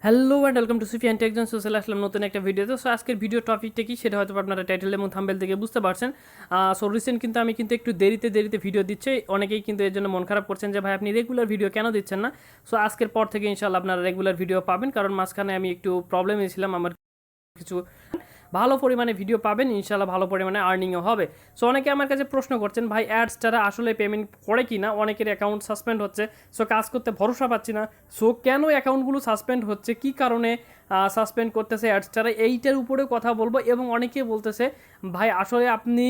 Hello and welcome to Sufiyan tech zone. চলে আসলাম নতুন একটা ভিডিওতে। সো আজকের ভিডিও টপিকটা কি সেটা হয়তো আপনারা টাইটেল এবং থাম্বনেল থেকে বুঝতে পারছেন। সো রিসেন্ট কিন্তু আমি একটু দেরিতে ভিডিও দিচ্ছি। অনেকেই কিন্তু এর জন্য মন খারাপ করছেন যে ভাই আপনি রেগুলার ভিডিও কেন দিচ্ছেন না। সো আজকের পর থেকে ইনশাআল্লাহ আপনারা রেগুলার ভিডিও পাবেন, কারণ মাঝখানে আমি একটু প্রবলেমে ছিলাম। আমার কিছু ভালো পরিমাণে ভিডিও পাবেন, ইনশাআল্লাহ ভালো পরিমাণে আর্নিংও হবে। সো অনেকে আমার কাছে প্রশ্ন করছেন ভাই অ্যাডসটারা আসলে পেমেন্ট করে কি না, অনেকের অ্যাকাউন্ট সাসপেন্ড হচ্ছে, সো কাজ করতে ভরসা পাচ্ছি না। সো কেন অ্যাকাউন্টগুলো সাসপেন্ড হচ্ছে, কি কারণে সাসপেন্ড করতেছে অ্যাডসটারা, এইটার উপরে কথা বলবো। এবং অনেকে বলতেছে ভাই আসলে আপনি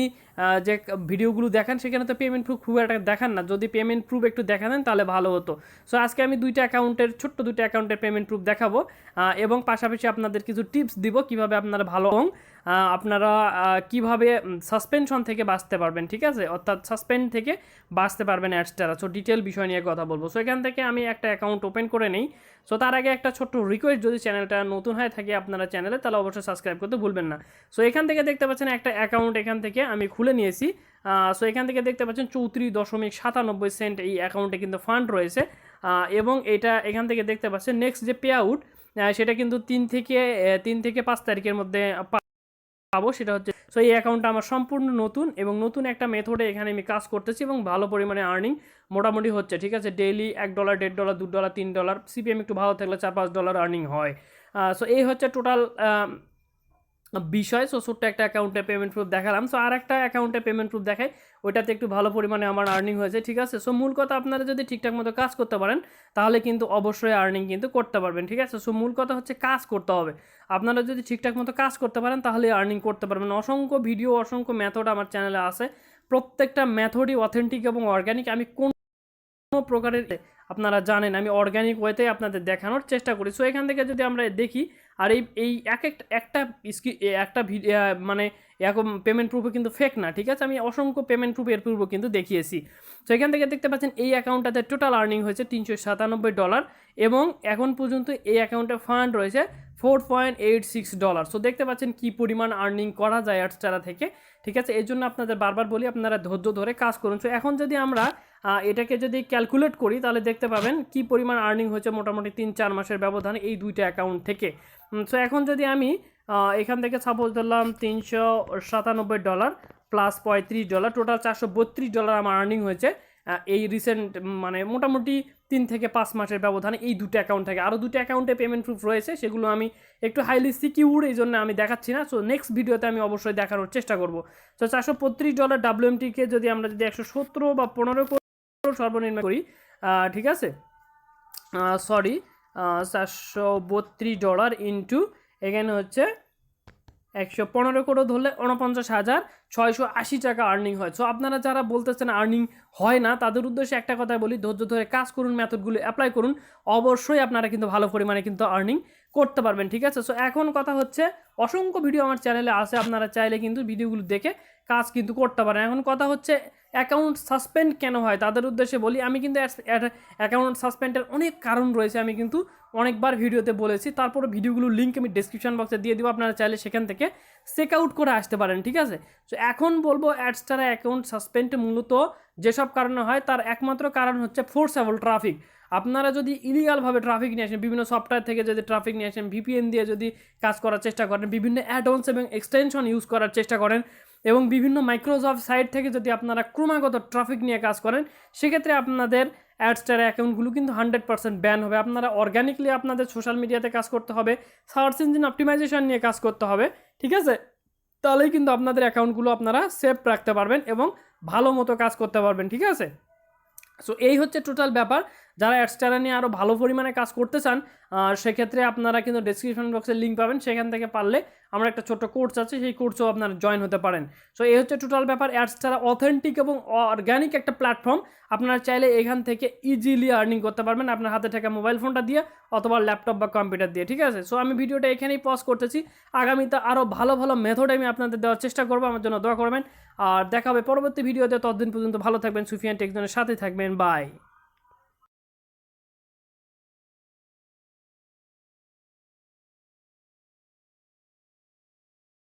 যে ভিডিওগুলো দেখান সেখানে তো পেমেন্ট প্রুফ খুব একটা দেখান না, যদি পেমেন্ট প্রুফ একটু দেখা দেন তাহলে ভালো হতো। সো আজকে আমি ছোট্ট দুইটা অ্যাকাউন্টের পেমেন্ট প্রুফ দেখাবো এবং পাশাপাশি আপনাদের কিছু টিপস দিব কিভাবে আপনারা ভালো আপনারা কিভাবে সাসপেনশন থেকে বাঁচতে পারবেন, ঠিক আছে, অর্থাৎ সাসপেন্ড থেকে বাঁচতে পারবেন অ্যাডসটারা। সো ডিটেল বিষয় নিয়ে কথা বলবো। সো এখান থেকে আমি একটা অ্যাকাউন্ট ওপেন করে নিই। সো তার আগে একটা ছোট্ট রিকোয়েস্ট, যদি চ্যানেলটা নতুন হয়ে থাকে আপনারা চ্যানেলে, তাহলে অবশ্যই সাবস্ক্রাইব করতে ভুলবেন না। সো এখান থেকে দেখতে পাচ্ছেন একটা অ্যাকাউন্ট এখান থেকে আমি খুলে নিয়েছি। সো এখান থেকে দেখতে পাচ্ছেন 34.97 এই অ্যাকাউন্টে কিন্তু ফান্ড রয়েছে এবং এটা এখান থেকে দেখতে পাচ্ছেন নেক্সট যে পে আউট সেটা কিন্তু 3 থেকে 5 তারিখের মধ্যে পাবো। সেটা হচ্ছে, সো এই অ্যাকাউন্টটা আমার সম্পূর্ণ নতুন এবং নতুন একটা মেথডে এখানে আমি কাজ করতেছি এবং ভালো পরিমাণে আর্নিং মোটামুটি হচ্ছে, ঠিক আছে। ডেইলি $1, $1.5, $2, $3, সিপিএম একটু ভালো থাকলে $4-5 আর্নিং হয়। সো এই হচ্ছে টোটাল বিষয়। সো ছোট্ট একটা অ্যাকাউন্টে পেমেন্ট প্রুফ দেখালাম। সো আর একটা অ্যাকাউন্টে পেমেন্ট প্রুফ দেখাই, ওইটাতে একটু ভালো পরিমাণে আমার আর্নিং হয়েছে, ঠিক আছে। সো মূল কথা, আপনারা যদি ঠিকঠাক মতো কাজ করতে পারেন তাহলে কিন্তু অবশ্যই আর্নিং কিন্তু করতে পারবেন, ঠিক আছে। সো মূল কথা হচ্ছে কাজ করতে হবে। আপনারা যদি ঠিকঠাক মতো কাজ করতে পারেন তাহলে আর্নিং করতে পারবেন। অসংখ্য ভিডিও, অসংখ্য মেথড আমার চ্যানেলে আছে, প্রত্যেকটা মেথডই অথেন্টিক এবং অর্গ্যানিক। আমি কোনো প্রকারের, আপনারা জানেন আমি অর্গ্যানিক ওয়েতে আপনাদের দেখানোর চেষ্টা করি। সো এখান থেকে যদি আমরা দেখি, আর এই একটা মানে এরকম পেমেন্ট প্রুফও কিন্তু ফেক না, ঠিক আছে। আমি অসংখ্য পেমেন্ট প্রুফ এর পূর্ব কিন্তু দেখিয়েছি। তো এখান থেকে দেখতে পাচ্ছেন এই অ্যাকাউন্টটাতে টোটাল আর্নিং হয়েছে $397 এবং এখন পর্যন্ত এই অ্যাকাউন্টে ফান্ড রয়েছে $4.86। সো দেখতে পাচ্ছেন কি পরিমাণ আর্নিং করা যায় অ্যাডসটারা থেকে, ঠিক আছে। এই জন্য আপনাদের বারবার বলি আপনারা ধৈর্য ধরে কাজ করুন। সো এখন যদি আমরা এটাকে যদি ক্যালকুলেট করি তাহলে দেখতে পাবেন কি পরিমাণ আর্নিং হয়েছে মোটামুটি 3-4 মাসের ব্যবধানে এই দুইটা অ্যাকাউন্ট থেকে। সো এখন যদি আমি এখান থেকে সাপোজ ধরলাম $397 প্লাস $35, টোটাল $432 আমার আর্নিং হয়েছে এই রিসেন্ট, মানে মোটামুটি 3 থেকে 5 মাসের ব্যবধানে এই দুটো অ্যাকাউন্ট থেকে। আরও দুটো অ্যাকাউন্টে পেমেন্ট প্রুফ রয়েছে, সেগুলো আমি একটু হাইলি সিকিউর, এই জন্য আমি দেখাচ্ছি না। সো নেক্সট ভিডিওতে আমি অবশ্যই দেখানোর চেষ্টা করব। তো $432 WMT-কে যদি আমরা 117 বা 15 সর্বনিম্ন করি, ঠিক আছে, সরি, $432 ইন্টু এখানে হচ্ছে 115 করে ধরলে 49,680 টাকা আর্নিং হয়। সো আপনারা যারা বলতেছেন আর্নিং হয় না, তাদের উদ্দেশ্যে একটা কথা বলি, ধৈর্য ধরে কাজ করুন, মেথডগুলো অ্যাপ্লাই করুন, অবশ্যই আপনারা কিন্তু ভালো পরিমাণে কিন্তু আর্নিং করতে পারবেন, ঠিক আছে। সো এখন কথা হচ্ছে, অসংখ্য ভিডিও আমার চ্যানেলে আছে, আপনারা চাইলে কিন্তু ভিডিওগুলো দেখে কাজ কিন্তু করতে পারেন। এখন কথা হচ্ছে অ্যাকাউন্ট সাসপেন্ড কেন হয়, তাদের উদ্দেশ্যে বলি। আমি কিন্তু অ্যাকাউন্ট সাসপেন্ডের অনেক কারণ রয়েছে, আমি কিন্তু অনেকবার ভিডিওতে বলেছি। তারপরে ভিডিওগুলোর লিঙ্ক আমি ডিসক্রিপশন বক্সে দিয়ে দিব, আপনারা চাইলে সেখান থেকে চেক আউট করে আসতে পারেন, ঠিক আছে। তো এখন বলবো অ্যাডসটারা অ্যাকাউন্ট সাসপেন্ড মূলত যেসব কারণে হয় তার একমাত্র কারণ হচ্ছে ফোর্সেবল ট্রাফিক। আপনারা যদি ইলিগালভাবে ট্রাফিক নিয়ে আসেন, বিভিন্ন সফটওয়্যার থেকে যদি ট্রাফিক নিয়ে আসেন, ভিপিএন দিয়ে যদি কাজ করার চেষ্টা করেন, বিভিন্ন অ্যাডঅনস এবং এক্সটেনশন ইউজ করার চেষ্টা করেন এবং বিভিন্ন মাইক্রোসফট সাইট থেকে যদি আপনারা ক্রমাগত ট্রাফিক নিয়ে কাজ করেন, সেক্ষেত্রে আপনাদের অ্যাডসটার অ্যাকাউন্টগুলো কিন্তু 100% ব্যান হবে। আপনারা অর্গ্যানিকলি আপনাদের সোশ্যাল মিডিয়াতে কাজ করতে হবে, সার্চ ইঞ্জিন অপটিমাইজেশন নিয়ে কাজ করতে হবে, ঠিক আছে। তাহলেই কিন্তু আপনাদের অ্যাকাউন্টগুলো আপনারা সেভ রাখতে পারবেন এবং ভালো মতো কাজ করতে পারবেন, ঠিক আছে। সো এই হচ্ছে টোটাল ব্যাপার। যারা অ্যাডসটারা নিয়ে আরও ভালো পরিমাণে কাজ করতে চান, সেক্ষেত্রে আপনারা কিন্তু ডেসক্রিপশন বক্সে লিঙ্ক পাবেন, সেখান থেকে পারলে আমার একটা ছোট্ট কোর্স আছে, সেই কোর্সেও আপনারা জয়েন হতে পারেন। সো এই হচ্ছে টোটাল ব্যাপার। অ্যাডসটারা অথেন্টিক এবং অর্গ্যানিক একটা প্ল্যাটফর্ম, আপনারা চাইলে এখান থেকে ইজিলি আর্নিং করতে পারবেন আপনার হাতে থাকা মোবাইল ফোনটা দিয়ে অথবা ল্যাপটপ বা কম্পিউটার দিয়ে, ঠিক আছে। সো আমি ভিডিওটা এখানেই পজ করতেছি, আগামীতে আরও ভালো ভালো মেথড আমি আপনাদের দেওয়ার চেষ্টা করবো। আমার জন্য দোয়া করবেন, আর দেখা হবে পরবর্তী ভিডিওতে। ততদিন পর্যন্ত ভালো থাকবেন, সুফিয়ান টেক জোনের সাথে থাকবেন, বাই।